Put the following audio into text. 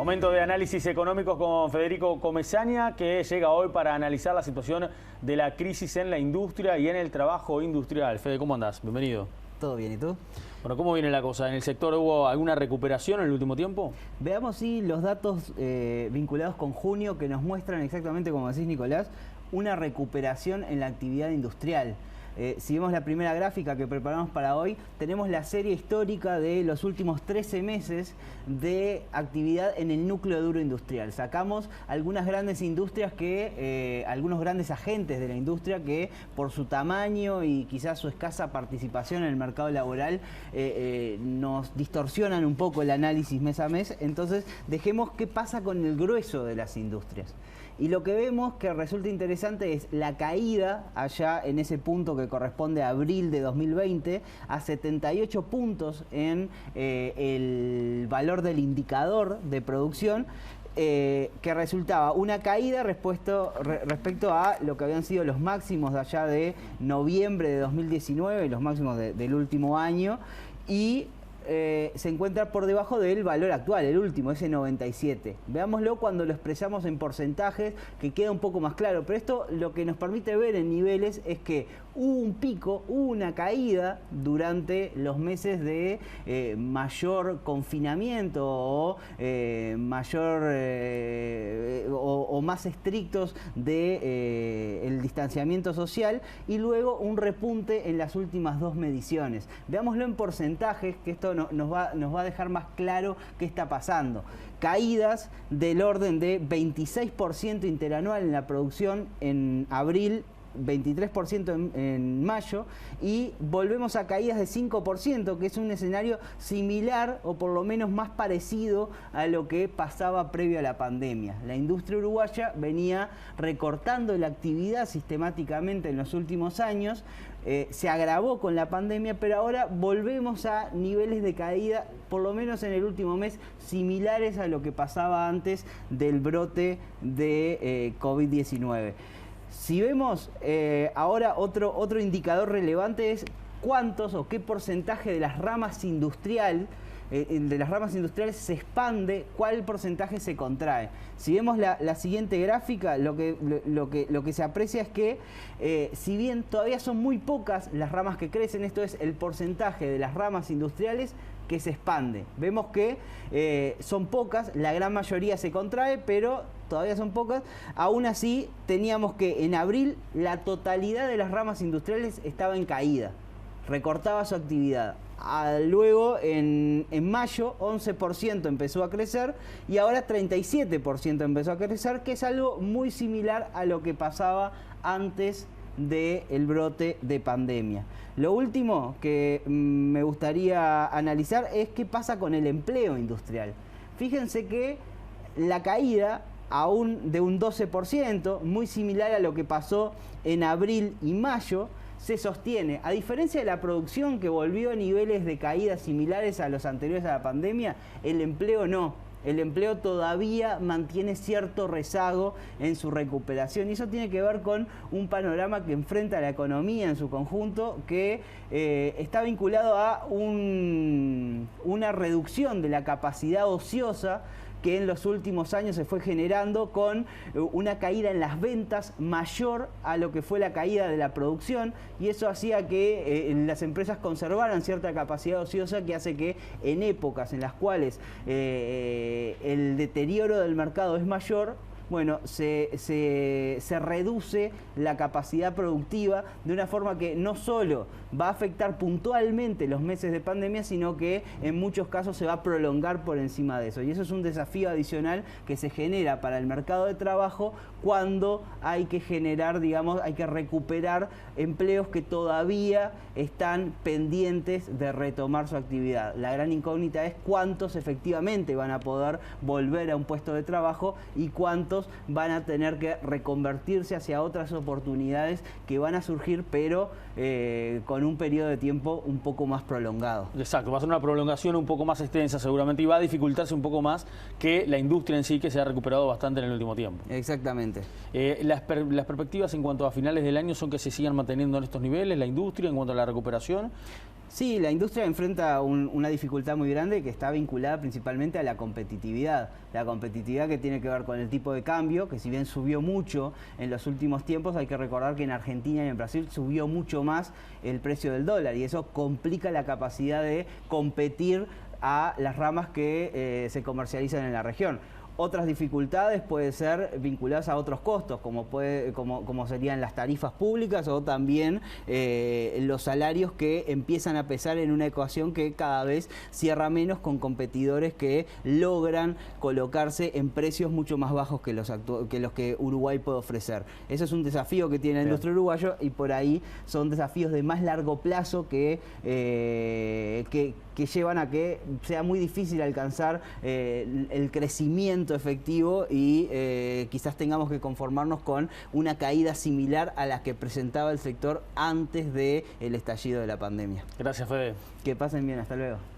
Momento de análisis económicos con Federico Comesaña, que llega hoy para analizar la situación de la crisis en la industria y en el trabajo industrial. Fede, ¿cómo andás? Bienvenido. Todo bien, ¿y tú? Bueno, ¿cómo viene la cosa? ¿En el sector hubo alguna recuperación en el último tiempo? Veamos los datos vinculados con junio que nos muestran exactamente, como decís Nicolás, una recuperación en la actividad industrial. Si vemos la primera gráfica que preparamos para hoy, tenemos la serie histórica de los últimos 13 meses de actividad en el núcleo duro industrial. Sacamos algunas grandes industrias algunos grandes agentes de la industria que por su tamaño y quizás su escasa participación en el mercado laboral nos distorsionan un poco el análisis mes a mes. Entonces dejemos qué pasa con el grueso de las industrias. Y lo que vemos que resulta interesante es la caída allá en ese punto que corresponde a abril de 2020 a 78 puntos en el valor del indicador de producción, que resultaba una caída respecto a lo que habían sido los máximos de allá de noviembre de 2019, los máximos del último año, y se encuentra por debajo del valor actual, el último, ese 97. Veámoslo cuando lo expresamos en porcentajes, que queda un poco más claro. Pero esto lo que nos permite ver en niveles es que hubo un pico, hubo una caída durante los meses de mayor confinamiento o más estrictos de el distanciamiento social, y luego un repunte en las últimas dos mediciones. Veámoslo en porcentajes, que esto nos va a dejar más claro qué está pasando. Caídas del orden de 26% interanual en la producción en abril, 23% en mayo, y volvemos a caídas de 5%, que es un escenario similar o por lo menos más parecido a lo que pasaba previo a la pandemia. La industria uruguaya venía recortando la actividad sistemáticamente en los últimos años, se agravó con la pandemia, pero ahora volvemos a niveles de caída, por lo menos en el último mes, similares a lo que pasaba antes del brote de COVID-19. Si vemos ahora otro indicador relevante es cuántos o qué porcentaje de las ramas industriales se expande, cuál porcentaje se contrae. Si vemos la siguiente gráfica, lo que se aprecia es que si bien todavía son muy pocas las ramas que crecen, esto es el porcentaje de las ramas industriales que se expande. Vemos que son pocas, la gran mayoría se contrae, pero todavía son pocas. Aún así, teníamos que en abril la totalidad de las ramas industriales estaba en caída, recortaba su actividad. Luego en mayo 11% empezó a crecer y ahora 37% empezó a crecer, que es algo muy similar a lo que pasaba antes del brote de pandemia. Lo último que me gustaría analizar es qué pasa con el empleo industrial. Fíjense que la caída aún de un 12%, muy similar a lo que pasó en abril y mayo, se sostiene. A diferencia de la producción, que volvió a niveles de caída similares a los anteriores a la pandemia, el empleo no. El empleo todavía mantiene cierto rezago en su recuperación, y eso tiene que ver con un panorama que enfrenta la economía en su conjunto, que está vinculado a una reducción de la capacidad ociosa que en los últimos años se fue generando, con una caída en las ventas mayor a lo que fue la caída de la producción, y eso hacía que las empresas conservaran cierta capacidad ociosa, que hace que en épocas en las cuales el deterioro del mercado es mayor, bueno, se reduce la capacidad productiva de una forma que no solo va a afectar puntualmente los meses de pandemia, sino que en muchos casos se va a prolongar por encima de eso. Y eso es un desafío adicional que se genera para el mercado de trabajo cuando hay que generar, hay que recuperar empleos que todavía están pendientes de retomar su actividad. La gran incógnita es cuántos efectivamente van a poder volver a un puesto de trabajo y cuántos van a tener que reconvertirse hacia otras oportunidades que van a surgir, pero con un periodo de tiempo un poco más prolongado. Exacto, va a ser una prolongación un poco más extensa seguramente, y va a dificultarse un poco más que la industria en sí, que se ha recuperado bastante en el último tiempo. Exactamente. Las perspectivas en cuanto a finales del año son que se sigan manteniendo en estos niveles, la industria, en cuanto a la recuperación. Sí, la industria enfrenta una dificultad muy grande que está vinculada principalmente a la competitividad. La competitividad que tiene que ver con el tipo de cambio, que si bien subió mucho en los últimos tiempos, hay que recordar que en Argentina y en Brasil subió mucho más el precio del dólar y eso complica la capacidad de competir a las ramas que se comercializan en la región. Otras dificultades pueden ser vinculadas a otros costos, como serían las tarifas públicas o también los salarios que empiezan a pesar en una ecuación que cada vez cierra menos con competidores que logran colocarse en precios mucho más bajos que los que Uruguay puede ofrecer. Eso es un desafío que tiene la industria uruguaya y por ahí son desafíos de más largo plazo que llevan a que sea muy difícil alcanzar el crecimiento efectivo y quizás tengamos que conformarnos con una caída similar a la que presentaba el sector antes del estallido de la pandemia. Gracias, Fede. Que pasen bien, hasta luego.